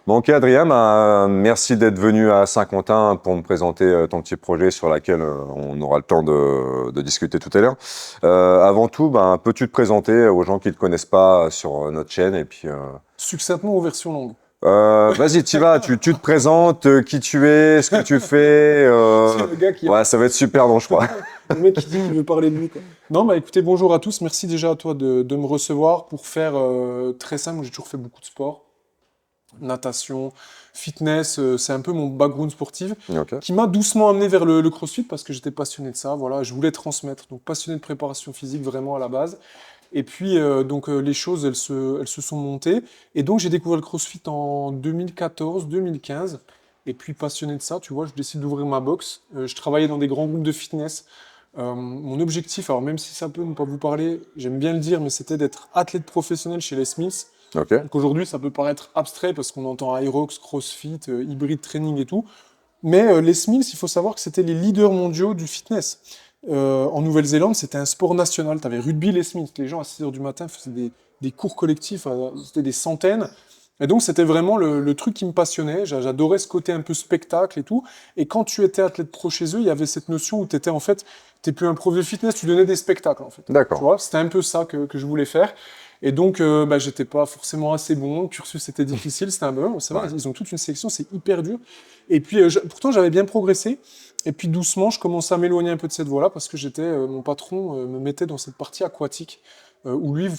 Bon, ok, Adrien, merci d'être venu à Saint-Quentin pour me présenter ton petit projet sur lequel on aura le temps de discuter tout à l'heure. Avant tout, peux-tu te présenter aux gens qui ne te connaissent pas sur notre chaîne et puis Succinctement aux versions longues. vas-y, tu vas, tu te présentes, qui tu es, ce que tu fais. C'est le gars qui Ouais, ça va être super long, je crois. le mec qui dit qu'il veut parler de lui, quoi. Non, bah écoutez, bonjour à tous. Merci déjà à toi de me recevoir pour faire très simple. Moi, j'ai toujours fait beaucoup de sport, natation, fitness. C'est un peu mon background sportif Ok. qui m'a doucement amené vers le CrossFit parce que j'étais passionné de ça. Voilà, je voulais transmettre. Donc passionné de préparation physique vraiment à la base. Et puis les choses, elles se sont montées. Et donc j'ai découvert le CrossFit en 2014-2015. Et puis passionné de ça, tu vois, je décide d'ouvrir ma box. Je travaillais dans des grands groupes de fitness. Mon objectif, alors même si ça peut ne pas vous parler, j'aime bien le dire, mais c'était d'être athlète professionnel chez les Smiths. Ok. Donc aujourd'hui, ça peut paraître abstrait parce qu'on entend Aerox, CrossFit, hybrid training et tout. Mais les Smiths, il faut savoir que c'était les leaders mondiaux du fitness. En Nouvelle-Zélande, c'était un sport national. Tu avais rugby, les Smiths. Les gens à 6 heures du matin faisaient des cours collectifs, c'était des centaines. Et donc, c'était vraiment le truc qui me passionnait. J'adorais ce côté un peu spectacle et tout. Et quand tu étais athlète pro chez eux, il y avait cette notion où tu étais en fait, t'es plus un prof de fitness, tu donnais des spectacles en fait. Tu D'accord. vois, c'était un peu ça que je voulais faire. Et donc, j'étais pas forcément assez bon. Le cursus était difficile. C'était un peu, c'est vrai, Ouais. ils ont toute une sélection, c'est hyper dur. Et puis, pourtant, j'avais bien progressé. Et puis, doucement, je commençais à m'éloigner un peu de cette voie-là parce que mon patron me mettait dans cette partie aquatique où lui,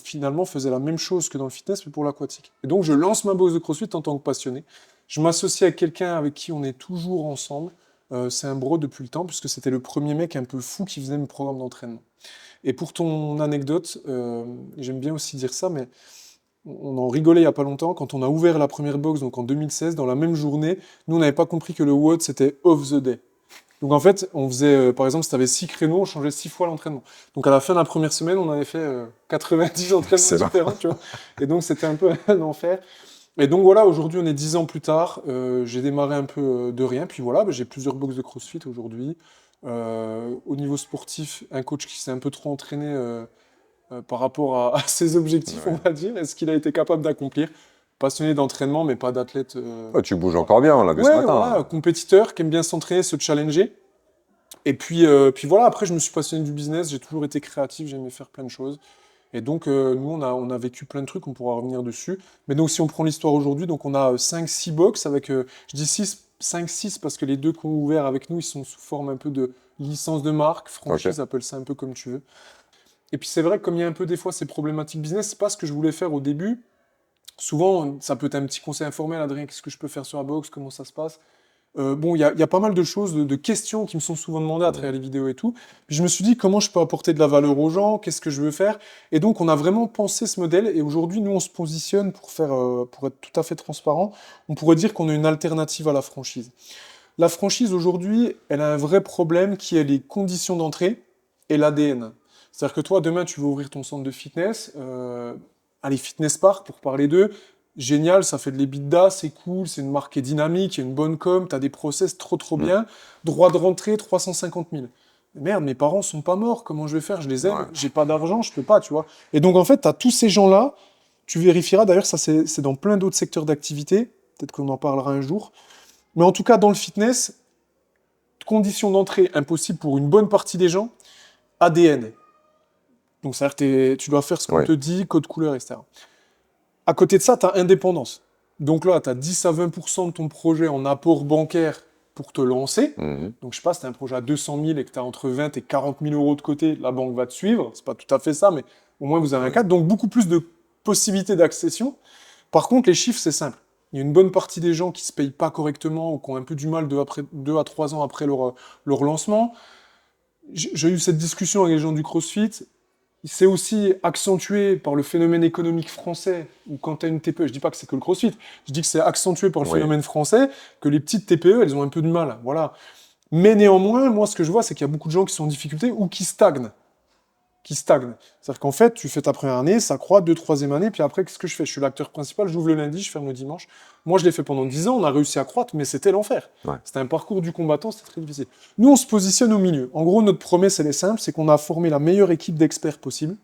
finalement, faisait la même chose que dans le fitness, mais pour l'aquatique. Et donc, je lance ma box de CrossFit en tant que passionné. Je m'associe avec quelqu'un avec qui on est toujours ensemble. C'est un bro depuis le temps, puisque c'était le premier mec un peu fou qui faisait mes programmes d'entraînement. Et pour ton anecdote, j'aime bien aussi dire ça, mais on en rigolait il n'y a pas longtemps, quand on a ouvert la première box, donc en 2016, dans la même journée, nous, on n'avait pas compris que le WOD, c'était off the day. Donc en fait, on faisait, par exemple, si tu avais 6 créneaux, on changeait 6 fois l'entraînement. Donc à la fin de la première semaine, on avait fait 90 entraînements C'est là. différents, tu vois. Et donc c'était un peu un enfer. Et donc voilà, aujourd'hui, on est 10 ans plus tard. J'ai démarré un peu de rien. Puis voilà, j'ai plusieurs box de CrossFit aujourd'hui. Au niveau sportif, un coach qui s'est un peu trop entraîné par rapport à ses objectifs, on Ouais. va dire, et ce qu'il a été capable d'accomplir. Passionné d'entraînement, mais pas d'athlète. Oh, tu bouges Voilà. encore bien, on l'a vu ce Ouais, matin. voilà, compétiteur qui aime bien s'entraîner, se challenger. Et puis voilà, après, je me suis passionné du business, j'ai toujours été créatif, j'aimais faire plein de choses. Et donc, nous, on a vécu plein de trucs, on pourra revenir dessus. Mais donc, si on prend l'histoire aujourd'hui, donc on a 5-6 box avec, je dis 6, 5-6 parce que les deux qui ont ouvert avec nous, ils sont sous forme un peu de licence de marque, Ok. franchise, appelle ça un peu comme tu veux. Et puis c'est vrai que comme il y a un peu des fois ces problématiques business, c'est pas ce que je voulais faire au début. Souvent, ça peut être un petit conseil informel, Adrien, qu'est-ce que je peux faire sur la box, comment ça se passe? Bon, il y a pas mal de choses, de questions qui me sont souvent demandées à travers Mhm. les vidéos et tout. Puis je me suis dit, comment je peux apporter de la valeur aux gens? Qu'est-ce que je veux faire? Et donc, on a vraiment pensé ce modèle. Et aujourd'hui, nous, on se positionne pour être tout à fait transparent. On pourrait dire qu'on a une alternative à la franchise. La franchise, aujourd'hui, elle a un vrai problème qui est les conditions d'entrée et l'ADN. C'est-à-dire que toi, demain, tu veux ouvrir ton centre de fitness. Allez, Fitness Park, pour parler d'eux. Génial, ça fait de l'EBITDA, c'est cool, c'est une marque qui est dynamique, il y a une bonne com, tu as des process trop trop Mhm. bien. Droit de rentrée, 350 000. Merde, mes parents sont pas morts, comment je vais faire? Je les aime, Ouais. j'ai pas d'argent, je peux pas, tu vois. Et donc en fait, tu as tous ces gens-là, tu vérifieras, d'ailleurs, ça c'est dans plein d'autres secteurs d'activité, peut-être qu'on en parlera un jour. Mais en tout cas, dans le fitness, conditions d'entrée impossibles pour une bonne partie des gens, ADN. Donc c'est-à-dire que tu dois faire ce qu'on Ouais. te dit, code couleur, etc. À côté de ça, tu as indépendance. Donc là, tu as 10 à 20% de ton projet en apport bancaire pour te lancer. Mhm. Donc je sais pas, si tu as un projet à 200 000 et que tu as entre 20 et 40 000 euros de côté, la banque va te suivre. C'est pas tout à fait ça, mais au moins vous avez un Ouais. cadre. Donc beaucoup plus de possibilités d'accession. Par contre, les chiffres, c'est simple. Il y a une bonne partie des gens qui se payent pas correctement ou qui ont un peu du mal 2 à 3 ans après leur lancement. J'ai eu cette discussion avec les gens du CrossFit. C'est aussi accentué par le phénomène économique français, où quand tu as une TPE, je dis pas que c'est que le CrossFit, je dis que c'est accentué par le Oui. phénomène français, que les petites TPE, elles ont un peu de mal, voilà. Mais néanmoins, moi, ce que je vois, c'est qu'il y a beaucoup de gens qui sont en difficulté ou qui stagnent. C'est-à-dire qu'en fait, tu fais ta première année, ça croît, deux, troisième année, puis après, qu'est-ce que je fais? Je suis l'acteur principal, j'ouvre le lundi, je ferme le dimanche. Moi, je l'ai fait pendant 10 ans, on a réussi à croître, mais c'était l'enfer. Ouais. C'était un parcours du combattant, c'était très difficile. Nous, on se positionne au milieu. En gros, notre promesse, elle est simple, c'est qu'on a formé la meilleure équipe d'experts possible.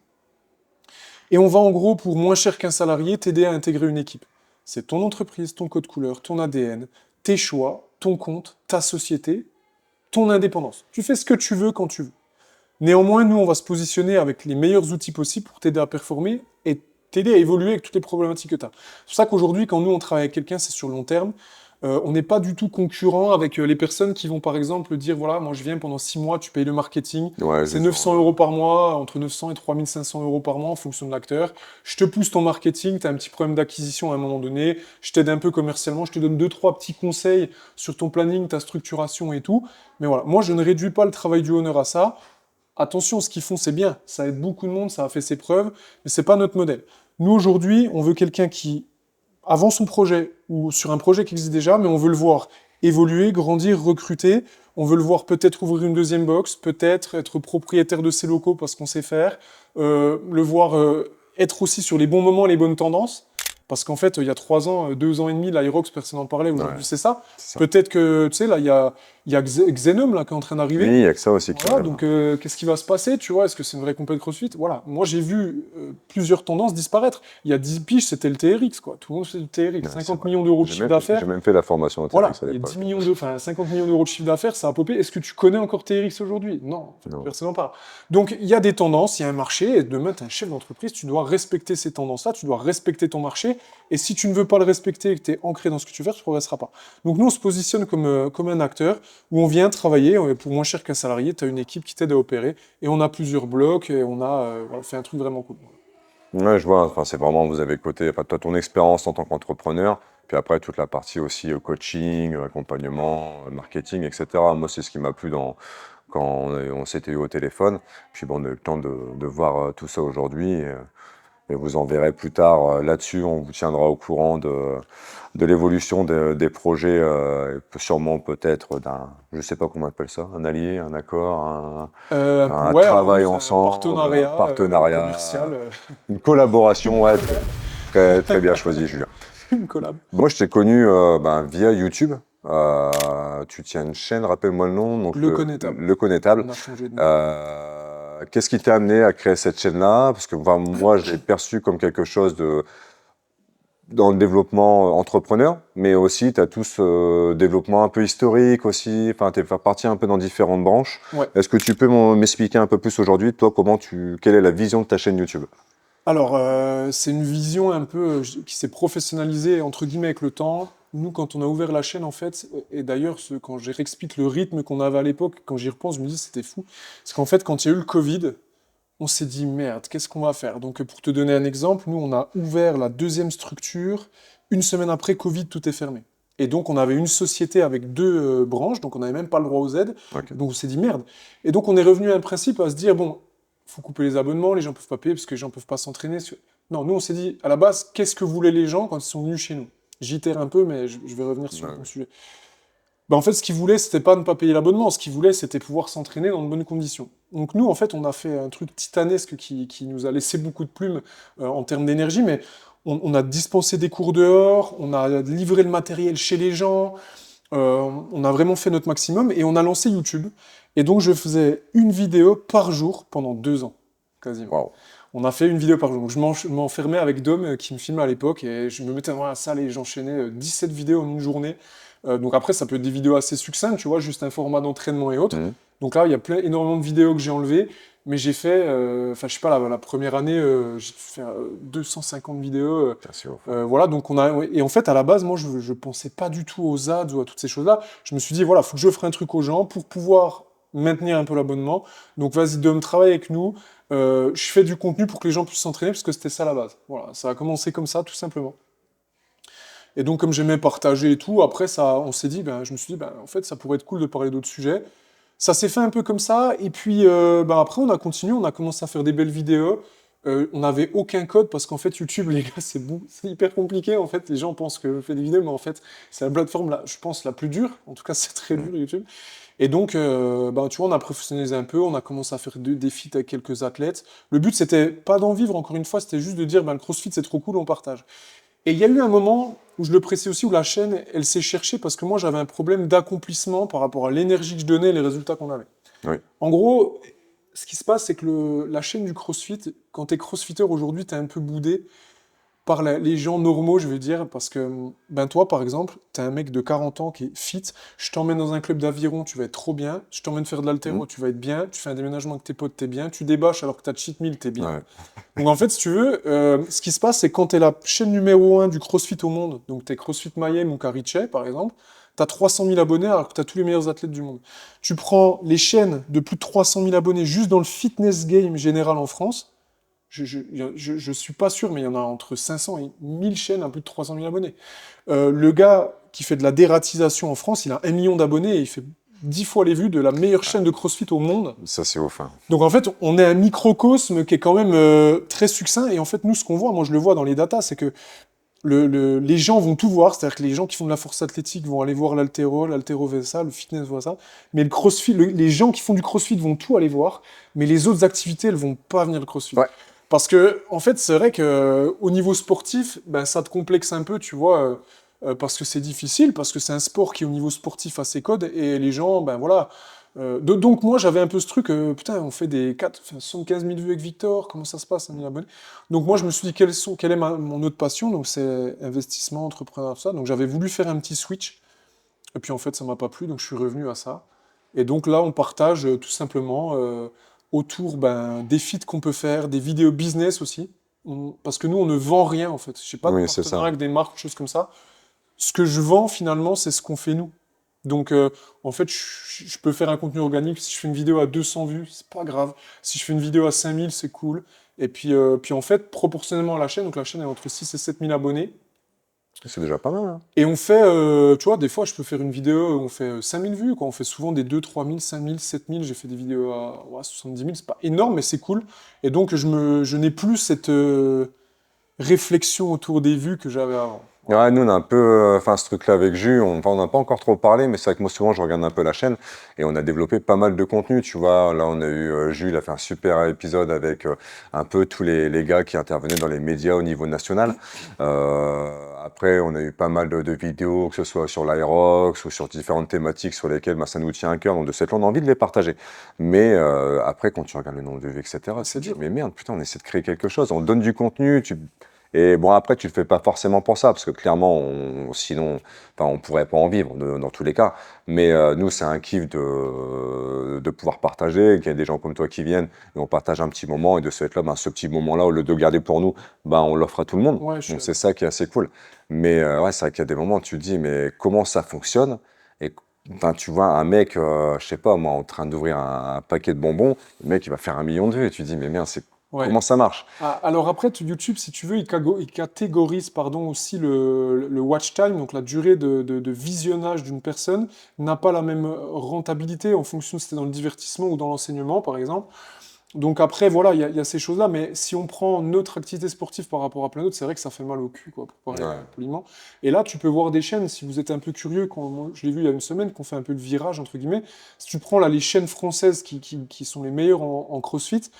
Et on va en gros, pour moins cher qu'un salarié, t'aider à intégrer une équipe. c'est ton entreprise, ton code couleur, ton ADN, tes choix, ton compte, ta société, ton indépendance. Tu fais ce que tu veux quand tu veux. Néanmoins, nous, on va se positionner avec les meilleurs outils possibles pour t'aider à performer et t'aider à évoluer avec toutes les problématiques que tu as. C'est pour ça qu'aujourd'hui, quand nous, on travaille avec quelqu'un, c'est sur le long terme. On n'est pas du tout concurrent avec les personnes qui vont, par exemple, dire, voilà, moi, je viens pendant 6 mois, tu payes le marketing, Ouais, c'est je sens. 900 euros par mois, entre 900 et 3500 euros par mois en fonction de l'acteur. Je te pousse ton marketing, tu as un petit problème d'acquisition à un moment donné, je t'aide un peu commercialement, je te donne 2-3 petits conseils sur ton planning, ta structuration et tout. Mais voilà, moi, je ne réduis pas le travail du owner à ça. Attention, ce qu'ils font, c'est bien. Ça aide beaucoup de monde, ça a fait ses preuves, mais c'est pas notre modèle. Nous, aujourd'hui, on veut quelqu'un qui, avant son projet, ou sur un projet qui existe déjà, mais on veut le voir évoluer, grandir, recruter. On veut le voir peut-être ouvrir une deuxième box, peut-être être propriétaire de ses locaux parce qu'on sait faire, le voir être aussi sur les bons moments, les bonnes tendances. Parce qu'en fait, il y a 3 ans, 2 ans et demi, l'Irox, personne n'en parlait, aujourd'hui Ouais, c'est ça. c'est ça. Peut-être que, tu sais, là, il y a Xenom là, qui est en train Oui, d'arriver. il y a que ça aussi qui Voilà, arrive. donc qu'est-ce qui va se passer, tu vois? Est-ce que c'est une vraie compète CrossFit? Voilà, moi j'ai vu plusieurs tendances disparaître. Il y a 10 piges, c'était le TRX, quoi. Tout le monde fait le TRX. Ouais, c'est 50 vrai. millions d'euros de chiffre J'ai d'affaires. même fait la formation au Voilà, TRX à il y a 10 l'époque. millions de, enfin 50 millions d'euros de chiffre d'affaires, ça a popé. Est-ce que tu connais encore TRX aujourd'hui? Non, Non. personne n'en parle. Donc il y a des tendances, il y a un marché, et demain tu es un chef d'entreprise, tu dois respecter ces tendances-là, tu dois respecter ton marché, et si tu ne veux pas le respecter et que tu es ancré dans ce que tu veux faire, tu ne progresseras pas. Donc nous on se positionne comme un acteur où on vient travailler pour moins cher qu'un salarié, tu as une équipe qui t'aide à opérer, et on a plusieurs blocs, et on fait un truc vraiment cool. Ouais, je vois. Enfin, c'est vraiment, vous avez côté, enfin, toi, ton expérience en tant qu'entrepreneur, puis après, toute la partie aussi coaching, accompagnement, marketing, etc. Moi, c'est ce qui m'a plu quand on s'était eu au téléphone. Puis bon, on a eu le temps de voir tout ça aujourd'hui. Et vous en verrez plus tard là-dessus. On vous tiendra au courant de l'évolution des projets, et sûrement peut-être je sais pas comment on appelle ça, un allié, un accord, un Ouais, alors travail nous, c'est un ensemble, un partenariat partenariat, commercial, une collaboration, ouais, très, très bien choisi, Julien. une collab. Moi, je t'ai connu via YouTube. Tu tiens une chaîne, rappelle-moi le nom, donc Le connétable. Le Connétable. On a changé de nom. Qu'est-ce qui t'a amené à créer cette chaîne-là? Parce que enfin, moi, je l'ai perçu comme quelque chose dans le développement entrepreneur, mais aussi tu as tout ce développement un peu historique aussi. Enfin, tu es parti un peu dans différentes branches. Ouais. Est-ce que tu peux m'expliquer un peu plus aujourd'hui, toi, quelle est la vision de ta chaîne YouTube? Alors, c'est une vision un peu qui s'est professionnalisée entre guillemets avec le temps. Nous, quand on a ouvert la chaîne, en fait, et d'ailleurs, quand je réexplique le rythme qu'on avait à l'époque, quand j'y repense, je me dis c'était fou. Parce qu'en fait, quand il y a eu le Covid, on s'est dit merde, qu'est-ce qu'on va faire? Donc, pour te donner un exemple, nous, on a ouvert la deuxième structure. Une semaine après Covid, tout est fermé. Et donc, on avait une société avec 2 branches, donc on n'avait même pas le droit aux aides. Ok. Donc, on s'est dit merde. Et donc, on est revenu à un principe à se dire bon, faut couper les abonnements, les gens peuvent pas payer parce que les gens peuvent pas s'entraîner. Non, nous on s'est dit à la base, qu'est-ce que voulaient les gens quand ils sont venus chez nous? J'itère un peu, mais je vais revenir sur Ouais, ton sujet. Ben, en fait, ce qu'ils voulaient, c'était pas ne pas payer l'abonnement. Ce qu'ils voulaient, c'était pouvoir s'entraîner dans de bonnes conditions. Donc nous, en fait, on a fait un truc titanesque qui nous a laissé beaucoup de plumes en termes d'énergie, mais on a dispensé des cours dehors, on a livré le matériel chez les gens, on a vraiment fait notre maximum et on a lancé YouTube. Et donc, je faisais une vidéo par jour pendant 2 ans, quasiment. waouh. On a fait une vidéo par jour. Donc, je m'enfermais avec Dom qui me filmait à l'époque et je me mettais dans la salle et j'enchaînais 17 vidéos en une journée. Donc après, ça peut être des vidéos assez succinctes, tu vois, juste un format d'entraînement et autres. Mhm. Donc là, il y a énormément de vidéos que j'ai enlevées, mais j'ai fait, enfin, je sais pas, la première année, j'ai fait 250 vidéos. Bien sûr. Voilà, donc ouais, et en fait, à la base, moi, je pensais pas du tout aux ads ou à toutes ces choses-là. Je me suis dit, voilà, faut que j'offre un truc aux gens pour pouvoir maintenir un peu l'abonnement. Donc vas-y, Dom, travaille avec nous. Je fais du contenu pour que les gens puissent s'entraîner, parce que c'était ça la base. Voilà, ça a commencé comme ça, tout simplement. Et donc, comme j'aimais partager et tout, après, on s'est dit, je me suis dit, en fait, ça pourrait être cool de parler d'autres sujets. Ça s'est fait un peu comme ça, et puis après, on a continué, on a commencé à faire des belles vidéos. On n'avait aucun code parce qu'en fait, YouTube, les gars, c'est hyper compliqué. En fait, les gens pensent que je fais des vidéos, mais en fait, c'est la plateforme, là, je pense, la plus dure. En tout cas, c'est très dur, YouTube. Et donc, tu vois, on a professionnalisé un peu, on a commencé à faire des feats avec quelques athlètes. Le but, c'était pas d'en vivre, encore une fois, c'était juste de dire, le CrossFit, c'est trop cool, on partage. Et il y a eu un moment où je le précise aussi, où la chaîne, elle s'est cherchée parce que moi, j'avais un problème d'accomplissement par rapport à l'énergie que je donnais et les résultats qu'on avait. Oui. En gros, ce qui se passe, c'est que la chaîne du CrossFit, quand tu es crossfitter aujourd'hui, tu es un peu boudé par les gens normaux, je veux dire, parce que, ben toi, par exemple, t'es un mec de 40 ans qui est fit, je t'emmène dans un club d'aviron, tu vas être trop bien, je t'emmène faire de Mhm. l'haltéro, tu vas être bien, tu fais un déménagement avec tes potes, t'es bien, tu débâches alors que t'as cheat meal, t'es bien. Ouais. Donc en fait, si tu veux, ce qui se passe, c'est quand t'es la chaîne numéro 1 du CrossFit au monde, donc t'es CrossFit Mayhem ou Cariche, par exemple, t'as 300 000 abonnés alors que t'as tous les meilleurs athlètes du monde. Tu prends les chaînes de plus de 300 000 abonnés juste dans le fitness game général en France, je suis pas sûr, mais il y en a entre 500 et 1000 chaînes à plus de 300 000 abonnés. Le gars qui fait de la dératisation en France, il a 1 million d'abonnés et il fait 10 fois les vues de la meilleure chaîne de CrossFit au monde. Ça, c'est ouf. Hein. Donc en fait, on est un microcosme qui est quand même très succinct. Et en fait, nous, ce qu'on voit, moi je le vois dans les datas, c'est que les gens vont tout voir. C'est-à-dire que les gens qui font de la force athlétique vont aller voir l'haltéro voit ça, le fitness voit ça. Mais le CrossFit, les gens qui font du CrossFit vont tout aller voir. Mais les autres activités, elles vont pas venir le CrossFit. Ouais. Parce que, en fait, c'est vrai que au niveau sportif, ben, ça te complexe un peu, tu vois, parce que c'est difficile, parce que c'est un sport qui, au niveau sportif, a ses codes, et les gens, ben voilà. Donc, moi, j'avais un peu ce truc, putain, on fait des 75 000 vues avec Victor, comment ça se passe, 1 000 abonnés? Donc, moi, je me suis dit, quelle est mon autre passion? Donc, c'est investissement, entrepreneur, tout ça. Donc, j'avais voulu faire un petit switch, et puis, en fait, ça m'a pas plu, donc je suis revenu à ça. Et donc, là, on partage tout simplement autour des feats qu'on peut faire, des vidéos business aussi. Parce que nous, on ne vend rien, en fait. Je n'ai pas de Oui, c'est partenariat ça. avec des marques, choses comme ça. Ce que je vends, finalement, c'est ce qu'on fait nous. Donc, en fait, je peux faire un contenu organique. Si je fais une vidéo à 200 vues, c'est pas grave. Si je fais une vidéo à 5000, c'est cool. Et puis, en fait, proportionnellement à la chaîne, donc la chaîne est entre 6 et 7000 abonnés. C'est déjà pas mal. Hein. Et on fait, tu vois, des fois, je peux faire une vidéo où on fait 5000 vues, quoi. On fait souvent des 2, 3000, 5000, 7000. J'ai fait des vidéos à 70 000. C'est pas énorme, mais c'est cool. Et donc, je n'ai plus cette réflexion autour des vues que j'avais avant. Ouais, nous, on a un peu, enfin, ce truc-là avec Jus, on n'a pas encore trop parlé, mais c'est vrai que moi, souvent, je regarde un peu la chaîne et on a développé pas mal de contenu, tu vois. Là, on a eu, Jus, il a fait un super épisode avec un peu tous les gars qui intervenaient dans les médias au niveau national. Après, on a eu pas mal de vidéos, que ce soit sur l'Aerox ou sur différentes thématiques sur lesquelles bah, ça nous tient à cœur. Donc, de cette là, on a envie de les partager. Mais après, quand tu regardes le nombre de vues, etc., C'est tu te dis, dur. mais merde, putain, on essaie de créer quelque chose. On donne du contenu, et bon, après, tu le fais pas forcément pour ça, parce que clairement, sinon, enfin, on pourrait pas en vivre dans tous les cas. Mais nous, c'est un kiff de pouvoir partager, qu'il y ait des gens comme toi qui viennent, et on partage un petit moment, et de ce fait-là, ben, ce petit moment-là, au lieu de le garder pour nous, ben, on l'offre à tout le monde. Ouais, je suis Donc c'est d'accord. ça qui est assez cool. Mais ouais, c'est vrai qu'il y a des moments où tu te dis, mais comment ça fonctionne? Et enfin, tu vois un mec, je sais pas, moi, en train d'ouvrir un paquet de bonbons, le mec, il va faire 1 million de vues, et tu te dis, mais merde, Ouais. comment ça marche? Ah, alors après, YouTube, si tu veux, il catégorise pardon, aussi le watch time, donc la durée de visionnage d'une personne, n'a pas la même rentabilité en fonction si c'était dans le divertissement ou dans l'enseignement, par exemple. Donc après, voilà, il y a ces choses-là, mais si on prend notre activité sportive par rapport à plein d'autres, c'est vrai que ça fait mal au cul, quoi, pour parler Ouais. poliment. Et là, tu peux voir des chaînes, si vous êtes un peu curieux, moi, je l'ai vu il y a une semaine, qu'on fait un peu le virage, entre guillemets. Si tu prends là les chaînes françaises qui sont les meilleures en CrossFit,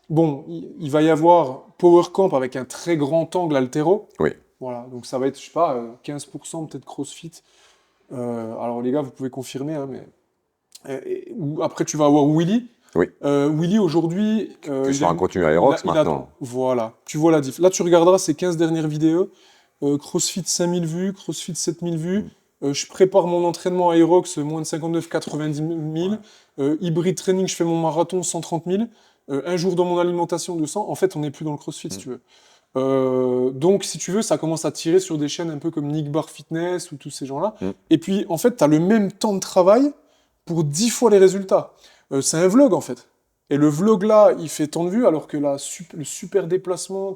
bon, il va y avoir Power Camp avec un très grand angle haltéro. Oui. Voilà, donc ça va être, je sais pas, 15% peut-être CrossFit. Alors les gars, vous pouvez confirmer, hein, mais... ou après, tu vas avoir Willy. Oui. Willy, aujourd'hui, Plus sur un contenu Aerox il a... maintenant. Voilà, tu vois la diff. Là, tu regarderas ces 15 dernières vidéos. CrossFit 5000 vues, CrossFit 7000 vues. Je prépare mon entraînement Aerox, moins de 59, 90 000. Ouais. Hybrid training, je fais mon marathon, 130 000. Un jour dans mon alimentation, 200. En fait, on n'est plus dans le CrossFit, si tu veux. Donc, si tu veux, ça commence à tirer sur des chaînes un peu comme Nick Bar Fitness ou tous ces gens-là. Mm. Et puis, en fait, tu as le même temps de travail pour 10 fois les résultats. C'est un vlog, en fait. Et le vlog, là, il fait tant de vues, alors que le super déplacement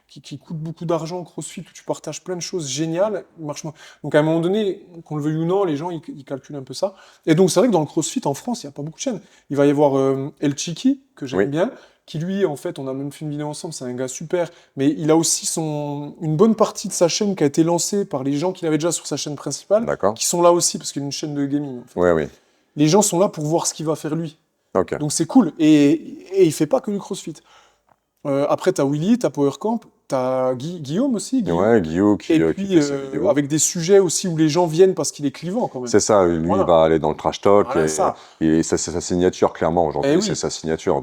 qui coûte beaucoup d'argent, CrossFit, où tu partages plein de choses géniales, il marche moins. Donc, à un moment donné, qu'on le veuille ou non, les gens, ils calculent un peu ça. Et donc, c'est vrai que dans le CrossFit, en France, il n'y a pas beaucoup de chaînes. Il va y avoir El Chiki, que j'aime Oui. bien, qui lui, en fait, on a même fait une vidéo ensemble, c'est un gars super, mais il a aussi une bonne partie de sa chaîne qui a été lancée par les gens qu'il avait déjà sur sa chaîne principale, D'accord. qui sont là aussi, parce qu'il y a une chaîne de gaming. En fait. Oui, oui. Les gens sont là pour voir ce qu'il va faire lui. Ok. Donc c'est cool. Et il fait pas que du CrossFit. Après, tu as Willy, tu as Power Camp. t'as Guillaume aussi, Guillaume. Ouais, Guillaume Et qui puis, fait ses vidéos. avec des sujets aussi où les gens viennent parce qu'il est clivant quand même. C'est ça, lui, il Voilà. va aller dans le trash talk Voilà ça. et ça, c'est sa signature, clairement, Eh aujourd'hui. C'est oui, sa signature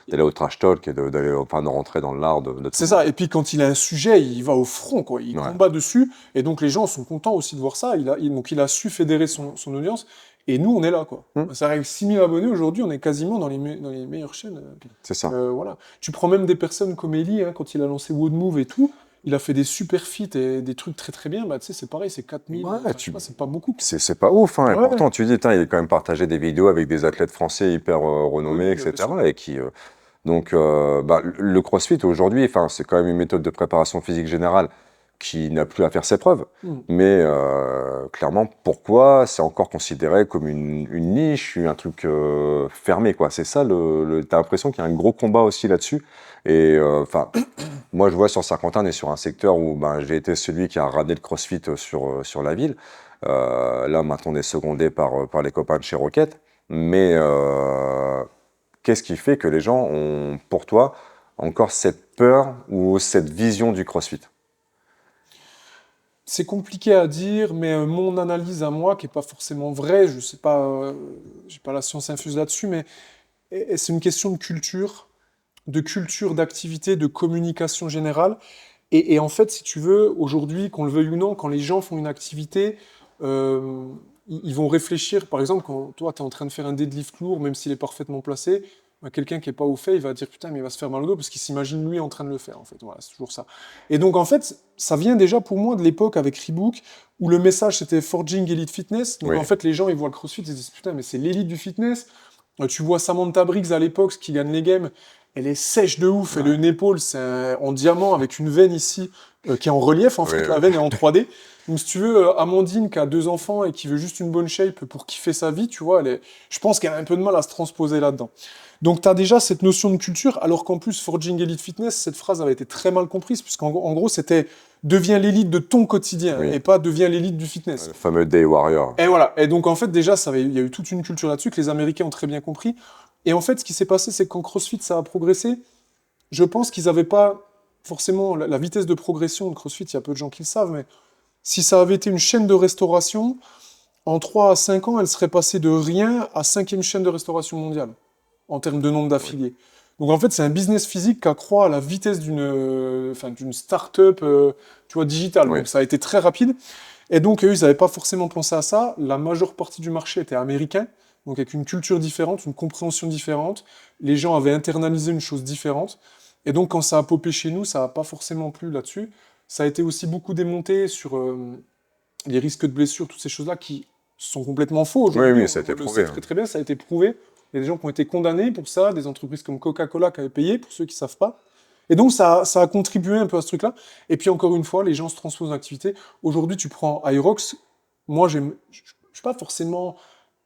d'aller au trash talk et d'aller, enfin, de rentrer dans l'art de tout c'est le monde. ça. Et puis quand il a un sujet, il va au front, quoi. Il Ouais, combat dessus. Et donc les gens sont contents aussi de voir ça. Donc il a su fédérer son audience. Et nous, on est là, quoi. Hmm, Ça arrive 6000 abonnés aujourd'hui, on est quasiment dans les meilleures chaînes. c'est ça. Voilà. Tu prends même des personnes comme Ellie, hein, quand il a lancé Woodmove et tout, il a fait des super feats et des trucs très très bien. Bah, tu sais, c'est pareil, c'est 4000. Ouais, Enfin, je sais pas, c'est pas beaucoup. c'est pas ouf, hein. Et Ouais, ouais. pourtant, tu dis, tain, il a quand même partagé des vidéos avec des athlètes français hyper Oui, renommés, oui, bien sûr. etc. Et qui, donc, bah, le CrossFit aujourd'hui, enfin, c'est quand même une méthode de préparation physique générale qui n'a plus à faire ses preuves. Hmm. Mais clairement, pourquoi c'est encore considéré comme une niche, un truc fermé, quoi. C'est ça, t'as l'impression qu'il y a un gros combat aussi là-dessus. Et enfin, moi, je vois sur Saint-Quentin, on est sur un secteur où ben, j'ai été celui qui a ramené le CrossFit sur la ville. Là, maintenant, on est secondé par les copains de chez Rocket. Mais qu'est-ce qui fait que les gens ont, pour toi, encore cette peur ou cette vision du CrossFit? C'est compliqué à dire, mais mon analyse à moi, qui est pas forcément vraie, je sais pas, j'ai pas la science infuse là-dessus, mais c'est une question de culture, d'activité, de communication générale. Et en fait, si tu veux, aujourd'hui, qu'on le veuille ou non, quand les gens font une activité, ils vont réfléchir. Par exemple, quand toi, tu es en train de faire un deadlift lourd, même s'il est parfaitement placé, bah, quelqu'un qui n'est pas au fait, il va dire putain, mais il va se faire mal au dos parce qu'il s'imagine lui en train de le faire. En fait, voilà, c'est toujours ça. Et donc, en fait, ça vient déjà pour moi de l'époque avec Reebok où le message c'était Forging Elite Fitness. Donc, Oui, en fait, les gens ils voient le CrossFit, ils se disent putain, mais c'est l'élite du fitness. Tu vois Samantha Briggs à l'époque qui gagne les games, elle est sèche de ouf, et le ouais, épaule c'est en diamant avec une veine ici qui est en relief en oui, fait, la oui. veine est en 3D. Donc si tu veux, Amandine qui a 2 enfants et qui veut juste une bonne shape pour kiffer sa vie, tu vois, je pense qu'elle a un peu de mal à se transposer là-dedans. Donc tu as déjà cette notion de culture, alors qu'en plus Forging Elite Fitness, cette phrase avait été très mal comprise, puisqu'en gros c'était deviens l'élite de ton quotidien Oui. et pas deviens l'élite du fitness. Le fameux Day Warrior. Et voilà. Et donc, en fait, déjà, il y a eu toute une culture là-dessus que les Américains ont très bien compris. Et en fait, ce qui s'est passé, c'est que quand CrossFit, ça a progressé, je pense qu'ils n'avaient pas forcément la vitesse de progression de CrossFit. Il y a peu de gens qui le savent, mais si ça avait été une chaîne de restauration, en 3 à 5 ans, elle serait passée de rien à 5e chaîne de restauration mondiale, en termes de nombre Oui. d'affiliés. Donc, en fait, c'est un business physique qui accroît à la vitesse d'une start-up, tu vois, digitale. Oui. Donc, ça a été très rapide. Et donc, eux, ils n'avaient pas forcément pensé à ça. La majeure partie du marché était américain, donc avec une culture différente, une compréhension différente. Les gens avaient internalisé une chose différente. Et donc, quand ça a popé chez nous, ça n'a pas forcément plu là-dessus. Ça a été aussi beaucoup démonté sur les risques de blessures, toutes ces choses-là qui sont complètement faux Oui, aujourd'hui. oui, ça a On été le sait prouvé, très hein. très bien, ça a été prouvé. Il y a des gens qui ont été condamnés pour ça, des entreprises comme Coca-Cola qui avaient payé, pour ceux qui ne savent pas. Et donc, ça a contribué un peu à ce truc-là. Et puis, encore une fois, les gens se transposent en activité. Aujourd'hui, tu prends Irox. Moi, je ne suis pas forcément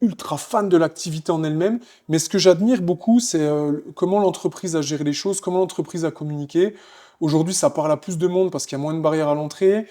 ultra fan de l'activité en elle-même, mais ce que j'admire beaucoup, c'est comment l'entreprise a géré les choses, comment l'entreprise a communiqué. Aujourd'hui, ça parle à plus de monde parce qu'il y a moins de barrières à l'entrée.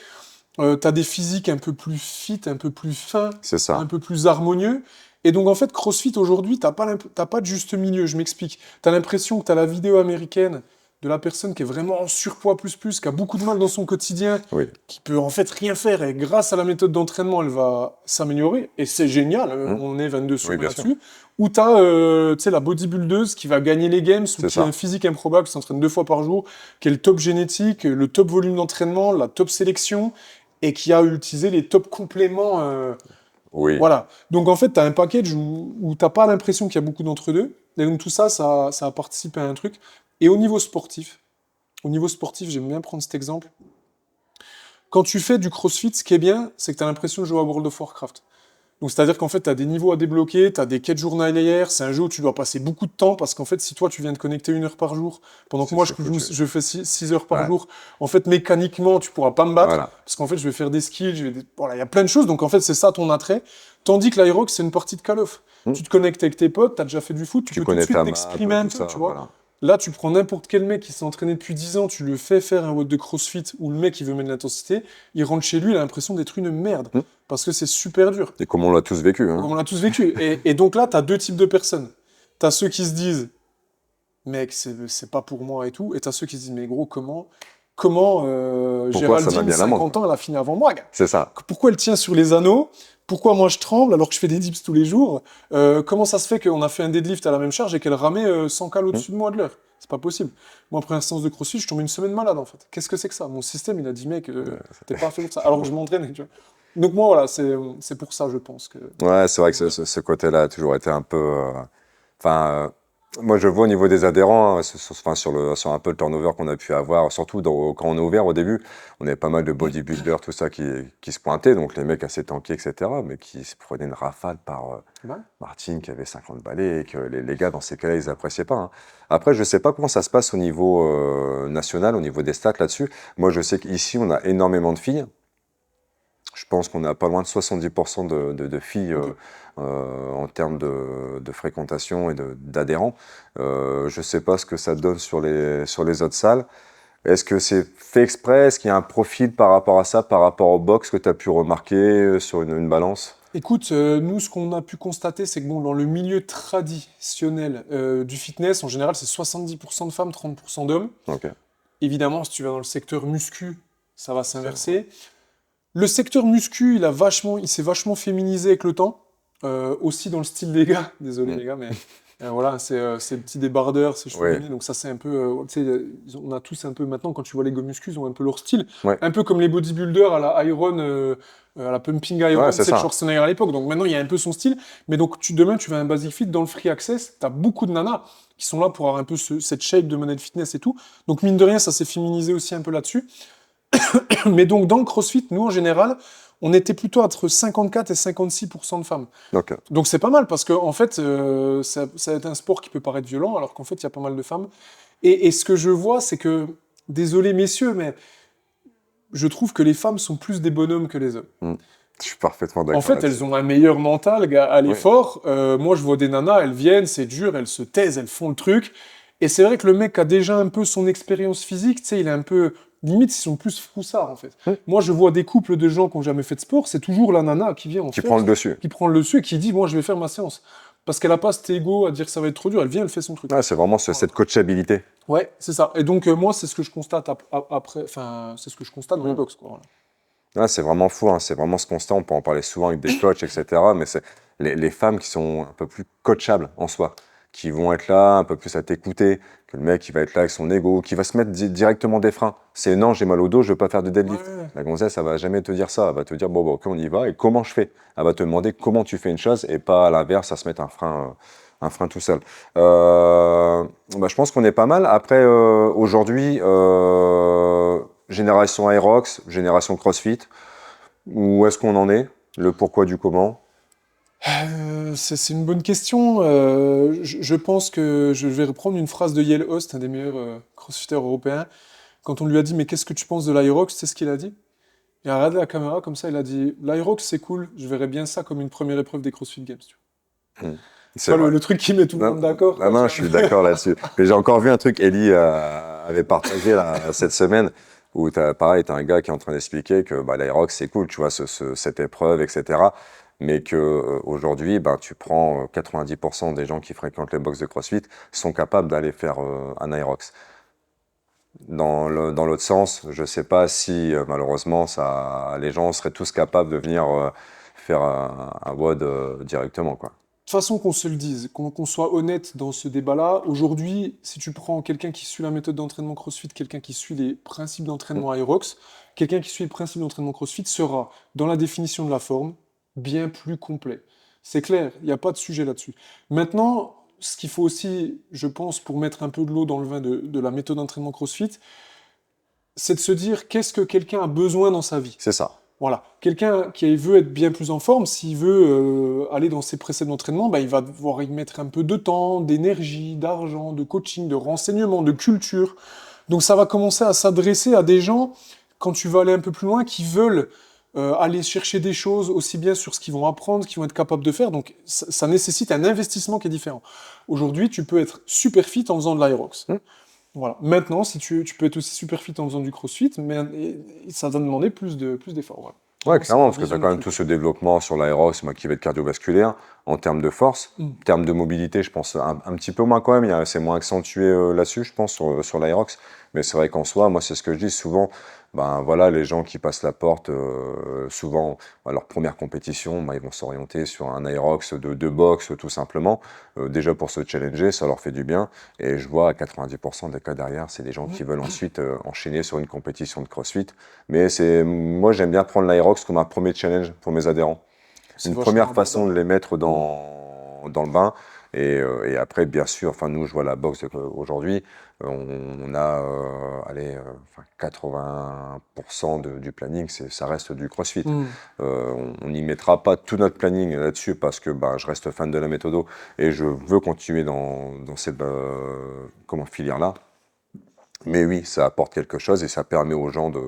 Tu as des physiques un peu plus fit, un peu plus fins, C'est un ça. peu plus harmonieux. Et donc, en fait, CrossFit, aujourd'hui, t'as pas de juste milieu. Je m'explique. Tu as l'impression que tu as la vidéo américaine de la personne qui est vraiment en surpoids plus, qui a beaucoup de mal dans son quotidien, Oui. qui peut en fait rien faire. Et grâce à la méthode d'entraînement, elle va s'améliorer. Et c'est génial. Hmm. On est 22 Oui, sur 20 bien sûr. là-dessus. Ou tu as tu sais, la bodybuildeuse qui va gagner les games, ou C'est qui a ça. un physique improbable, qui s'entraîne 2 fois par jour, qui est le top génétique, le top volume d'entraînement, la top sélection et qui a utilisé les top compléments. Oui. Voilà. Donc en fait, tu as un package où tu n'as pas l'impression qu'il y a beaucoup d'entre-deux. Et donc tout ça, ça a participé à un truc. Et au niveau sportif, j'aime bien prendre cet exemple. Quand tu fais du CrossFit, ce qui est bien, c'est que tu as l'impression de jouer à World of Warcraft. Donc c'est-à-dire qu'en fait, tu as des niveaux à débloquer, tu as des quêtes journalières, c'est un jeu où tu dois passer beaucoup de temps, parce qu'en fait, si toi, tu viens de connecter 1 heure par jour, pendant que moi, C'est foutu. je fais 6 heures par Ouais. jour, en fait, mécaniquement, tu pourras pas me battre, Voilà. parce qu'en fait, je vais faire des skills, voilà, il y a plein de choses, donc en fait, c'est ça ton attrait. Tandis que l'Irox, c'est une partie de Call of. Hmm. Tu te connectes avec tes potes, tu as déjà fait du foot, tu Tu peux tout de connais suite ta map, t'exprimer un tout peu, ça, tu vois. voilà. Là, tu prends n'importe quel mec qui s'est entraîné depuis 10 ans, tu le fais faire un WOD de CrossFit, ou le mec, il veut mettre de l'intensité, il rentre chez lui, il a l'impression d'être une merde, Hmm. parce que c'est super dur. Et comme on l'a tous vécu, hein. Comme on l'a tous vécu. Et donc là, tu as 2 types de personnes. Tu as ceux qui se disent, mec, c'est pas pour moi et tout. Et tu as ceux qui se disent, mais gros, comment? comment Pourquoi ça m'a Géraldine, bien la montre, 50 ans, elle a fini avant moi, gars. C'est ça. Pourquoi elle tient sur les anneaux? Pourquoi moi je tremble alors que je fais des dips tous les jours? Comment ça se fait qu'on a fait un deadlift à la même charge et qu'elle ramait 100 cales Hmm. au-dessus de moi de l'heure? C'est pas possible. Moi, après un séance de crossfit, je tombe une semaine malade en fait. Qu'est-ce que c'est que ça? Mon système, il a dit, mec, t'es pas fait pour ça. Alors que je m'entraîne, tu vois. Donc moi, voilà, c'est pour ça, je pense que. Ouais, c'est vrai que ce côté-là a toujours été un peu. Enfin, moi je vois au niveau des adhérents, hein, enfin, sur un peu le turnover qu'on a pu avoir, surtout quand on est ouvert au début, on avait pas mal de bodybuilders, tout ça qui se pointaient, donc les mecs assez tankés, etc., mais qui se prenaient une rafale par Ouais. Martine qui avait 50 balais et que les gars dans ces cas-là ils appréciaient pas, hein. Après, je sais pas comment ça se passe au niveau national, au niveau des stats là-dessus. Moi je sais qu'ici on a énormément de filles. Je pense qu'on a pas loin de 70% de filles Ok. en termes de fréquentation et d'adhérents. Je ne sais pas ce que ça donne sur les autres salles. Est-ce que c'est fait exprès? Est-ce qu'il y a un profil par rapport à ça, par rapport au box que tu as pu remarquer sur une balance? Écoute, nous, ce qu'on a pu constater, c'est que bon, dans le milieu traditionnel du fitness, en général, c'est 70% de femmes, 30% d'hommes. Ok. Évidemment, si tu vas dans le secteur muscu, ça va s'inverser. Le secteur muscu, il s'est vachement féminisé avec le temps. Aussi dans le style des gars. Désolé Mm. les gars, mais voilà, c'est le petit débardeur, c'est cheveux Oui. lumineux. Donc ça, c'est un peu, tu sais, on a tous un peu maintenant, quand tu vois les gars muscu, ils ont un peu leur style. Ouais. Un peu comme les bodybuilders à la Iron, à la Pumping Iron, Ouais, tu c'est sais, de ça. Schwarzenegger à l'époque. Donc maintenant, il y a un peu son style. Mais donc demain, tu vas à un Basic Fit dans le Free Access, tu as beaucoup de nanas qui sont là pour avoir un peu cette shape de modèle fitness et tout. Donc mine de rien, ça s'est féminisé aussi un peu là-dessus. Mais donc, dans le CrossFit, nous, en général, on était plutôt entre 54 et 56% de femmes. Ok. Donc, c'est pas mal parce que, en fait, ça va être un sport qui peut paraître violent, alors qu'en fait, il y a pas mal de femmes. Et ce que je vois, c'est que, désolé, messieurs, mais je trouve que les femmes sont plus des bonhommes que les hommes. Mm. Je suis parfaitement En d'accord fait, là-dessus. elles ont un meilleur mental à Oui. l'effort. Moi, je vois des nanas, elles viennent, c'est dur, elles se taisent, elles font le truc. Et c'est vrai que le mec a déjà un peu son expérience physique, tu sais, il est un peu... Limite, ils sont plus froussards, en fait. Mm. Moi, je vois des couples de gens qui n'ont jamais fait de sport, c'est toujours la nana qui vient en Qui prend le force, dessus. qui prend le dessus et qui dit, moi, je vais faire ma séance. Parce qu'elle n'a pas cet ego à dire que ça va être trop dur, elle vient, elle fait son truc. Ouais, c'est vraiment cette coachabilité. Ouais, c'est ça. Et donc, moi, c'est ce que je constate après... Enfin, c'est ce que je constate dans les Mm. box, quoi. Voilà. Ouais, c'est vraiment fou, hein. C'est vraiment ce constat. On peut en parler souvent avec des coachs, etc. Mais c'est les femmes qui sont un peu plus coachables en soi, qui vont être là un peu plus à t'écouter, que le mec qui va être là avec son ego, qui va se mettre directement des freins. C'est non, j'ai mal au dos, je veux pas faire de deadlift. Ouais. La gonzesse, elle va jamais te dire ça. Elle va te dire bon, ok, on y va. Et comment je fais? Elle va te demander comment tu fais une chose et pas à l'inverse, à se mettre un frein tout seul. Bah, je pense qu'on est pas mal. Après, aujourd'hui, génération Aerox, génération CrossFit, où est-ce qu'on en est? Le pourquoi du comment? C'est une bonne question. Je pense que je vais reprendre une phrase de Yael Host, un des meilleurs crossfitters européens. Quand on lui a dit, mais qu'est-ce que tu penses de l'Aerox? C'est ce qu'il a dit. Il a regardé la caméra comme ça, il a dit, l'Aerox c'est cool, je verrais bien ça comme une première épreuve des CrossFit Games. Tu Hmm. vois, C'est vrai. le truc qui met tout le Non, monde d'accord, non, quoi, non, tu je vois. suis d'accord là-dessus. Mais j'ai encore vu un truc, Ellie avait partagé là, cette semaine, où pareil, t'as un gars qui est en train d'expliquer que bah, l'Aerox c'est cool, tu vois, cette épreuve, etc. Mais que aujourd'hui, ben, tu prends 90% des gens qui fréquentent les box de CrossFit sont capables d'aller faire un Aerox. Dans l'autre sens, je sais pas si malheureusement les gens seraient tous capables de venir faire un WOD directement, quoi. De toute façon, qu'on se le dise, qu'on soit honnête dans ce débat-là, aujourd'hui, si tu prends quelqu'un qui suit la méthode d'entraînement CrossFit, quelqu'un qui suit les principes d'entraînement Aerox, quelqu'un qui suit le principe d'entraînement CrossFit sera, dans la définition de la forme, bien plus complet. C'est clair, il n'y a pas de sujet là-dessus. Maintenant, ce qu'il faut aussi, je pense, pour mettre un peu de l'eau dans le vin de la méthode d'entraînement CrossFit, c'est de se dire qu'est-ce que quelqu'un a besoin dans sa vie. C'est ça. Voilà. Quelqu'un qui veut être bien plus en forme, s'il veut aller dans ses précédents entraînements, bah, il va devoir y mettre un peu de temps, d'énergie, d'argent, de coaching, de renseignement, de culture. Donc ça va commencer à s'adresser à des gens, quand tu vas aller un peu plus loin, qui veulent aller chercher des choses aussi bien sur ce qu'ils vont apprendre, ce qu'ils vont être capables de faire. Donc ça nécessite un investissement qui est différent. Aujourd'hui, tu peux être super fit en faisant de l'aerox. Voilà. Maintenant, si tu peux être aussi super fit en faisant du crossfit, mais ça va demander plus d'efforts. Voilà. Ouais, Vraiment, c'est clairement, ma parce que tu vision as du quand même truc. tout ce développement sur l'aérox, moi, qui va être cardiovasculaire, en termes de force, Mm. en termes de mobilité, je pense un petit peu moins quand même, c'est moins accentué là-dessus, je pense, sur l'aérox. Mais c'est vrai qu'en soi, moi, c'est ce que je dis souvent, ben voilà, les gens qui passent la porte, souvent, à leur première compétition, ben, ils vont s'orienter sur un aérox de boxe, tout simplement. Déjà pour se challenger, ça leur fait du bien. Et je vois à 90% des cas derrière, c'est des gens qui veulent ensuite enchaîner sur une compétition de CrossFit. Mais moi, j'aime bien prendre l'Aerox comme un premier challenge pour mes adhérents. C'est Une vachement première façon abordable. de les mettre Mm. dans le bain. Et après, bien sûr, enfin, nous, je vois la boxe aujourd'hui, on a allez, enfin, 80% du planning, ça reste du CrossFit. Mm. On n'y mettra pas tout notre planning là-dessus parce que bah, je reste fan de la méthode et je veux continuer dans cette filière-là. Mais oui, ça apporte quelque chose et ça permet aux gens de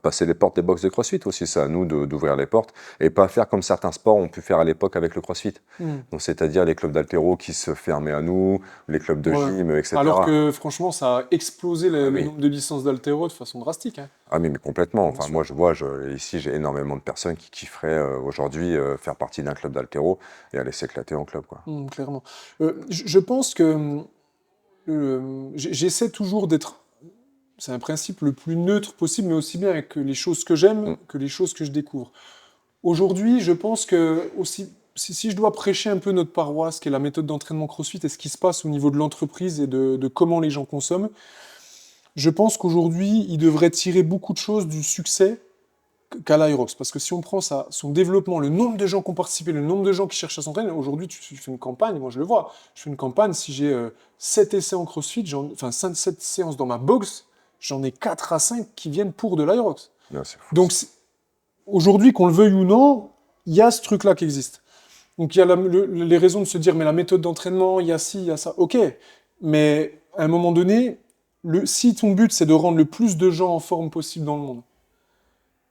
passer les portes des box de CrossFit aussi. C'est à nous d'ouvrir les portes et pas faire comme certains sports ont pu faire à l'époque avec le CrossFit. Mm. Donc, c'est-à-dire les clubs d'haltéro qui se fermaient à nous, les clubs de Ouais. gym, Alors etc. que franchement, ça a explosé Ah le oui, nombre de licences d'haltéro de façon drastique, hein. ah mais complètement. Bien Enfin, sûr. moi, je vois, ici, j'ai énormément de personnes qui kifferaient aujourd'hui faire partie d'un club d'haltéro et aller s'éclater en club, quoi. Clairement. Je pense que j'essaie toujours d'être, c'est un principe le plus neutre possible, mais aussi bien avec les choses que j'aime Mm. que les choses que je découvre. Aujourd'hui, je pense que aussi, si je dois prêcher un peu notre paroisse, qui est la méthode d'entraînement CrossFit, et ce qui se passe au niveau de l'entreprise et de comment les gens consomment, je pense qu'aujourd'hui, ils devraient tirer beaucoup de choses du succès qu'à l'Aerox. Parce que si on prend ça, son développement, le nombre de gens qui ont participé, le nombre de gens qui cherchent à s'entraîner, aujourd'hui, tu fais une campagne, moi je le vois, je fais une campagne, si j'ai 7 essais en CrossFit, enfin 7 séances dans ma box, j'en ai 4 à 5 qui viennent pour de l'Aerox. Là, c'est fou, Donc ça. aujourd'hui, qu'on le veuille ou non, il y a ce truc-là qui existe. Donc il y a les raisons de se dire, mais la méthode d'entraînement, il y a ci, il y a ça, ok. Mais à un moment donné, si ton but c'est de rendre le plus de gens en forme possible dans le monde,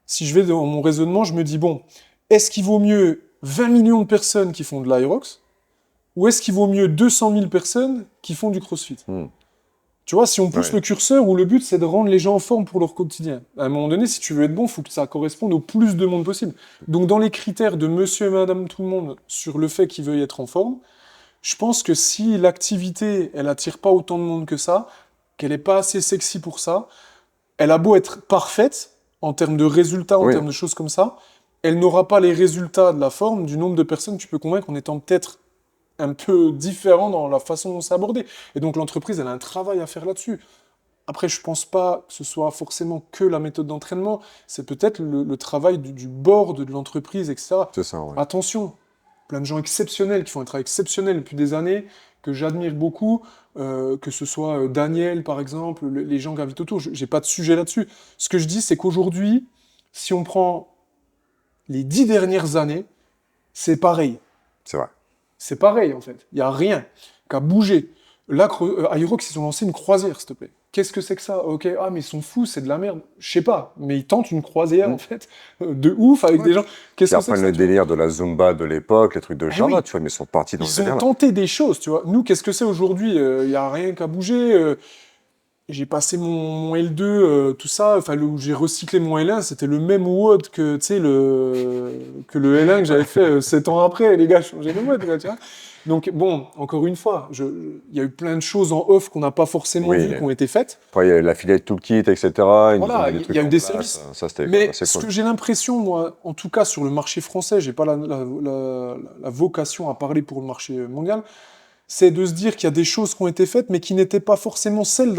si je vais dans mon raisonnement, je me dis, bon, est-ce qu'il vaut mieux 20 millions de personnes qui font de l'Aerox ou est-ce qu'il vaut mieux 200 000 personnes qui font du CrossFit? Mm. Tu vois, si on pousse Ouais, le curseur où le but c'est de rendre les gens en forme pour leur quotidien, à un moment donné, si tu veux être bon, il faut que ça corresponde au plus de monde possible. Donc dans les critères de monsieur et madame tout le monde sur le fait qu'ils veuillent être en forme, je pense que si l'activité, elle attire pas autant de monde que ça, qu'elle est pas assez sexy pour ça, elle a beau être parfaite en termes de résultats, en oui, termes de choses comme ça, elle n'aura pas les résultats de la forme du nombre de personnes que tu peux convaincre en étant peut-être un peu différent dans la façon dont c'est abordé. Et donc l'entreprise, elle a un travail à faire là-dessus. Après, je pense pas que ce soit forcément que la méthode d'entraînement, c'est peut-être le travail du board de l'entreprise, etc. c'est ça, ouais. Attention, plein de gens exceptionnels qui font un travail exceptionnel depuis des années, que j'admire beaucoup, que ce soit Daniel par exemple, les gens gravitent autour, j'ai pas de sujet là-dessus. Ce que je dis, c'est qu'aujourd'hui, si on prend les 10 dernières années, c'est pareil. C'est vrai. C'est pareil en fait. Il n'y a rien qu'à bouger. Là, Aerox, ils ont lancé une croisière, s'il te plaît. Qu'est-ce que c'est que ça? Ok, ah mais ils sont fous, c'est de la merde. Je sais pas, mais ils tentent une croisière en Mm. fait, de ouf avec Ouais. des gens. Qu'est-ce Qui que c'est que reprennent ça, le tu vois? délire de la Zumba de l'époque, les trucs de Eh oui, Charlotte, tu vois, mais ils sont partis dans ce ils ont délire-là. tenté des choses, tu vois. Nous, qu'est-ce que c'est aujourd'hui? Il n'y a rien qu'à bouger. J'ai passé mon L2, tout ça, enfin, où j'ai recyclé mon L1, c'était le même WOD que, tu sais, que le L1 que j'avais fait 7 ans après, les gars, changé de WOD, quoi, tu vois. Donc, bon, encore une fois, il y a eu plein de choses en off qu'on n'a pas forcément Oui, vues, qui ont été faites. après, il y a l'affiliate toolkit, etc. Ils nous ont Voilà, mis des il y trucs a eu en des place. services. Ça, c'était quand même Mais assez ce cool. que j'ai l'impression, moi, en tout cas sur le marché français, j'ai pas la vocation à parler pour le marché mondial, c'est de se dire qu'il y a des choses qui ont été faites, mais qui n'étaient pas forcément celles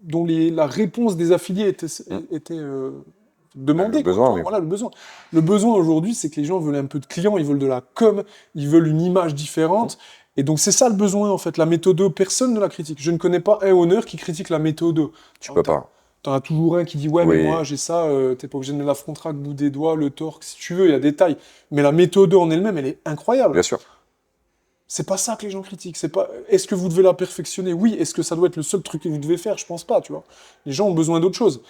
dont la réponse des affiliés Mm. était Le demandée, quoi. Tu besoin, vois, oui. voilà le besoin. Le besoin aujourd'hui, c'est que les gens veulent un peu de clients, ils veulent de la com, ils veulent une image Mm. différente. Et donc c'est ça le besoin, en fait. La méthode, personne ne la critique. Je ne connais pas un honneur qui critique la méthode. Tu peux pas. T'en as toujours un qui dit ouais mais Oui, moi j'ai ça, t'es pas obligé de mettre la frontraque, bout des doigts, le torque, si tu veux, il y a des tailles. Mais la méthode en elle-même, elle est incroyable. bien sûr. C'est pas ça que les gens critiquent. C'est pas est-ce que vous devez la perfectionner? Oui. Est-ce que ça doit être le seul truc que vous devez faire? Je pense pas, tu vois. Les gens ont besoin d'autre chose.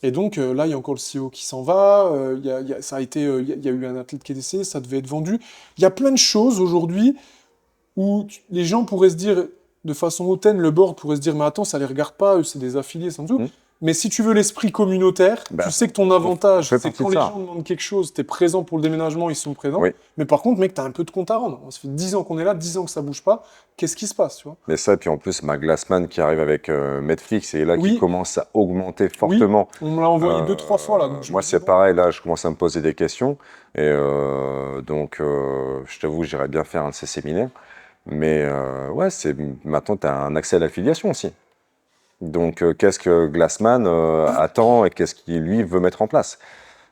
Et donc là, il y a encore le CEO qui s'en va. Ça a été, il y a eu un athlète qui est décédé, ça devait être vendu. Il y a plein de choses aujourd'hui où les gens pourraient se dire, de façon hautaine, le board pourrait se dire, mais attends, ça les regarde pas, eux, c'est des affiliés, sans doute. Mm. Mais si tu veux l'esprit communautaire, Bah, tu sais que ton avantage, fait c'est que partie quand de les ça. gens demandent quelque chose, tu es présent pour le déménagement, ils sont présents. Oui. Mais par contre, mec, tu as un peu de compte à rendre. Ça fait 10 ans qu'on est là, 10 ans que ça bouge pas. Qu'est-ce qui se passe, tu vois? Mais ça, puis en plus, ma Glassman qui arrive avec Netflix et là qui Oui, commence à augmenter oui, fortement. on me l'a envoyé 2, 3 fois là. Donc je me Moi, dis, c'est bon, pareil, là, je commence à me poser des questions. Et je t'avoue, j'irais bien faire un de ces séminaires. Mais ouais, maintenant, tu as un accès à l'affiliation aussi. Donc, qu'est-ce que Glassman attend et qu'est-ce qu'il, lui, veut mettre en place?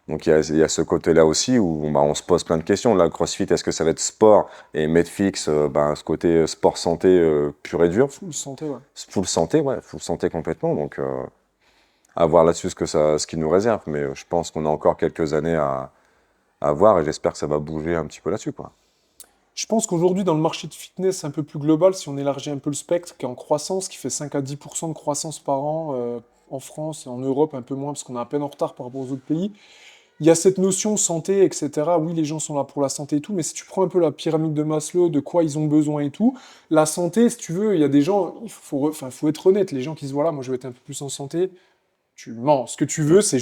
Donc, il y a ce côté-là aussi où bah, on se pose plein de questions. Là, CrossFit, est-ce que ça va être sport? Et Medfix, ce côté sport santé pur et dur. full santé, ouais. Full santé complètement. Donc, à voir là-dessus ce qu'il nous réserve. Mais je pense qu'on a encore quelques années à voir et j'espère que ça va bouger un petit peu là-dessus, quoi. Je pense qu'aujourd'hui, dans le marché de fitness un peu plus global, si on élargit un peu le spectre, qui est en croissance, qui fait 5 à 10% de croissance par an en France et en Europe, un peu moins, parce qu'on est à peine en retard par rapport aux autres pays, il y a cette notion santé, etc. Oui, les gens sont là pour la santé et tout, mais si tu prends un peu la pyramide de Maslow, de quoi ils ont besoin et tout, la santé, si tu veux, il y a des gens, faut être honnête, les gens qui se voient là, moi je vais être un peu plus en santé, tu mens. Ce que tu veux, c'est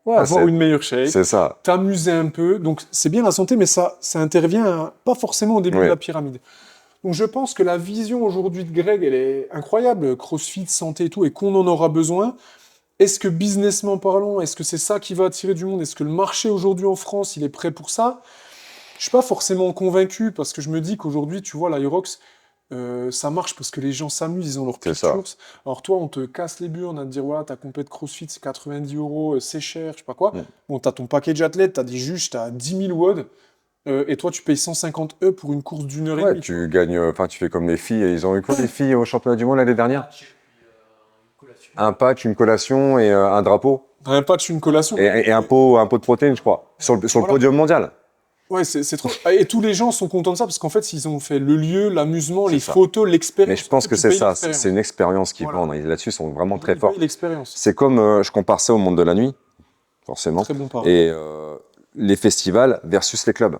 Ouais, avoir une meilleure shape, c'est ça. t'amuser un peu. Donc c'est bien la santé, mais ça intervient pas forcément au début de Oui. la pyramide. Donc je pense que la vision aujourd'hui de Greg, elle est incroyable, CrossFit, santé et tout, et qu'on en aura besoin. Est-ce que businessment parlant, est-ce que c'est ça qui va attirer du monde? Est-ce que le marché aujourd'hui en France, il est prêt pour ça? Je suis pas forcément convaincu parce que je me dis qu'aujourd'hui, tu vois, l'Aerox, ça marche parce que les gens s'amusent, ils ont leur C'est ça. pictures. Alors toi, on te casse les burnes à te dire, voilà, ta compète CrossFit, c'est 90 euros, c'est cher, je sais pas quoi. Mm. Bon, t'as ton package athlète, t'as des juges, t'as 10 000 WOD, et toi, tu payes 150 € pour une course d'une heure et Ouais, demie. tu gagnes, enfin, tu fais comme les filles. Ils ont eu quoi, les filles, au championnat du monde l'année dernière? Un patch, une collation et un drapeau. T'as un patch, une collation. Et un pot de protéines, je crois. Sur le Voilà. podium mondial. Ouais, c'est trop. Et tous les gens sont contents de ça parce qu'en fait, ils ont fait le lieu, l'amusement, C'est les ça. photos, Mais l'expérience. je pense En fait, que tu c'est payes ça. l'expérience. C'est une expérience qu'ils Voilà. vendent. Et là-dessus, ils sont vraiment très Ils forts. payent l'expérience. C'est comme, je compare ça au monde de la nuit, forcément. Très bon parallèle. Et les festivals versus les clubs.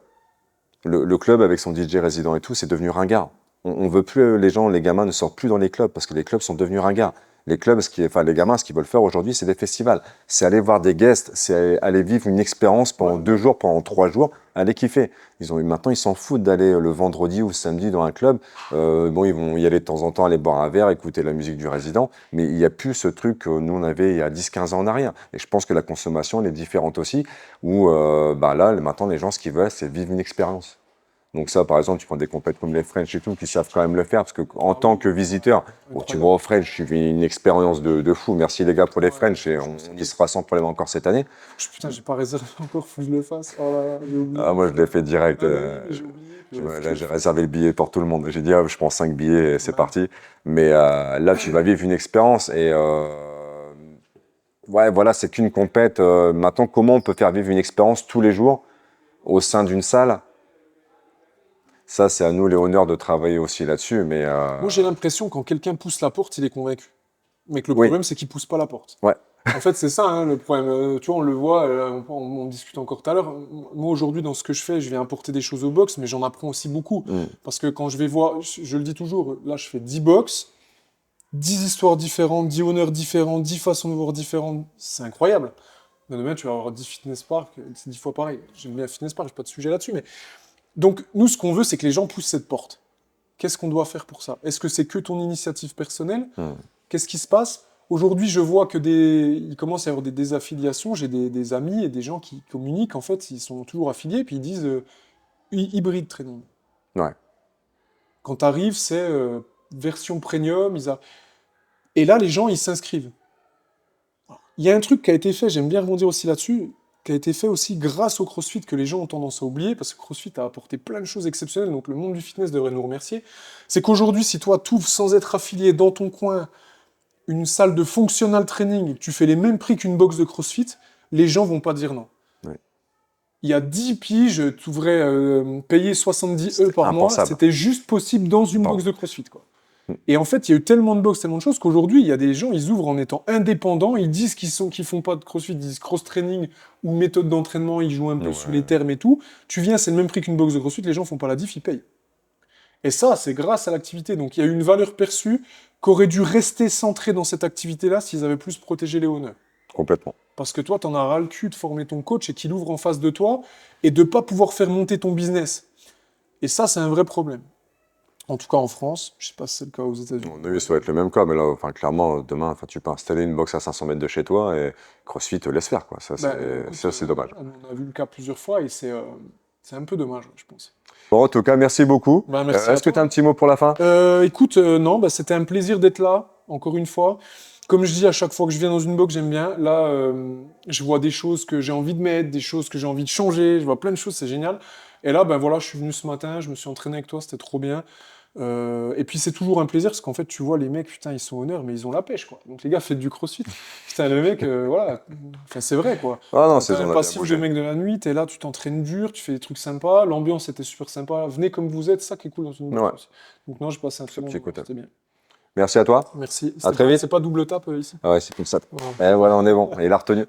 Le club avec son DJ résident et tout, c'est devenu ringard. On veut plus, les gamins ne sortent plus dans les clubs parce que les clubs sont devenus ringards. Les clubs, les gamins, ce qu'ils veulent faire aujourd'hui, c'est des festivals. C'est aller voir des guests, c'est aller vivre une expérience pendant 2 jours, pendant 3 jours, aller kiffer. Maintenant, ils s'en foutent d'aller le vendredi ou le samedi dans un club. Bon, ils vont y aller de temps en temps, aller boire un verre, écouter la musique du résident. Mais il n'y a plus ce truc que nous, on avait il y a 10-15 ans en arrière. Et je pense que la consommation, elle est différente aussi. Où là, maintenant, les gens, ce qu'ils veulent, c'est vivre une expérience. Donc ça, par exemple, tu prends des compètes comme les French et tout, qui savent quand même le faire, parce que en tant que visiteur, bon, tu vas au French, tu vis une expérience de fou. Merci les gars pour les French, et on y sera sans problème encore cette année. Putain, j'ai pas réservé encore, faut que je le fasse. Oh là là, j'ai oublié. Ah, moi, je l'ai fait direct. Ah oui, j'ai oublié. Là, j'ai réservé le billet pour tout le monde. J'ai dit, ah, je prends 5 billets et c'est Ouais. parti. Mais là, tu vas vivre une expérience et ouais, voilà, c'est qu'une compète. Maintenant, comment on peut faire vivre une expérience tous les jours au sein d'une salle? Ça, c'est à nous, les honneurs, de travailler aussi là-dessus. Mais Moi, j'ai l'impression quand quelqu'un pousse la porte, il est convaincu. Mais que le oui, problème, c'est qu'il pousse pas la porte. ouais, En fait, c'est ça, hein, le problème. Tu vois, on le voit, on discute encore tout à l'heure. Moi, aujourd'hui, dans ce que je fais, je viens apporter des choses au box, mais j'en apprends aussi beaucoup. mm, Parce que quand je vais voir, je le dis toujours, là, je fais 10 box, 10 histoires différentes, 10 honneurs différents, 10 façons de voir différentes. C'est incroyable. Mais demain, tu vas avoir 10 fitness park, c'est 10 fois pareil. J'aime bien fitness park, j'ai pas de sujet là-dessus, mais. Donc, nous, ce qu'on veut, c'est que les gens poussent cette porte. Qu'est-ce qu'on doit faire pour ça? Est-ce que c'est que ton initiative personnelle? mm. Qu'est-ce qui se passe? Aujourd'hui, je vois que il commence à y avoir des désaffiliations. J'ai des amis et des gens qui communiquent. En fait, ils sont toujours affiliés, puis ils disent hybride training. Ouais. Quand tu arrives, c'est version premium. Et là, les gens, ils s'inscrivent. Il y a un truc qui a été fait, j'aime bien rebondir aussi là-dessus, qui a été fait aussi grâce au CrossFit, que les gens ont tendance à oublier, parce que CrossFit a apporté plein de choses exceptionnelles, donc le monde du fitness devrait nous remercier. C'est qu'aujourd'hui, si toi, tu ouvres sans être affilié dans ton coin une salle de functional training et que tu fais les mêmes prix qu'une box de CrossFit, les gens vont pas dire non. Ouais. Il y a 10 piges, tu devrais payer 70 € par mois, Impensable. c'était juste possible dans une Non. box de CrossFit, quoi. Mm. Et en fait, il y a eu tellement de box, tellement de choses qu'aujourd'hui, il y a des gens, ils ouvrent en étant indépendants, ils disent qu'ils font pas de CrossFit, ils disent cross-training ou méthode d'entraînement, ils jouent un peu sur les termes et tout. Tu viens, c'est le même prix qu'une box de CrossFit, les gens font pas la diff, ils payent. Et ça, c'est grâce à l'activité. Donc, il y a eu une valeur perçue qu'aurait dû rester centrée dans cette activité-là s'ils avaient plus protégé les honneurs. Complètement. Parce que toi, t'en as ras le cul de former ton coach et qu'il ouvre en face de toi et de pas pouvoir faire monter ton business. Et ça, c'est un vrai problème. En tout cas, en France. Je sais pas si c'est le cas aux États-Unis. Oui, ça va être le même cas, mais là, enfin, clairement, demain, enfin, tu peux installer une box à 500 mètres de chez toi et CrossFit te laisse faire, quoi. Écoute, Ça, c'est dommage. on a vu le cas plusieurs fois et c'est un peu dommage, ouais, je pense. Bon, en tout cas, merci beaucoup. Merci à Est-ce que toi. tu as un petit mot pour la fin? Écoute, non, c'était un plaisir d'être là, encore une fois. Comme je dis, à chaque fois que je viens dans une box, j'aime bien. Là, je vois des choses que j'ai envie de mettre, des choses que j'ai envie de changer. Je vois plein de choses, c'est génial. Et là, voilà, je suis venu ce matin, je me suis entraîné avec toi, c'était trop bien. Et puis c'est toujours un plaisir parce qu'en fait, tu vois, les mecs, putain, ils sont honneurs, mais ils ont la pêche, quoi. Donc les gars, faites du crossfit. Putain, le mec, voilà. Enfin, c'est vrai, quoi. Ah non, T'as on un a bien passif bougé. de mec de la nuit, t'es là, tu t'entraînes dur, tu fais des trucs sympas, l'ambiance était super sympa. Venez comme vous êtes, ça qui est cool dans une Ouais. box. Donc non, j'ai passé un très bon petit moment, côté. c'était bien. Merci à toi. Merci. À très vite. C'est pas double tap ici. Ah ouais, c'est comme ça. Voilà. Et voilà, on est bon. Il a retenu.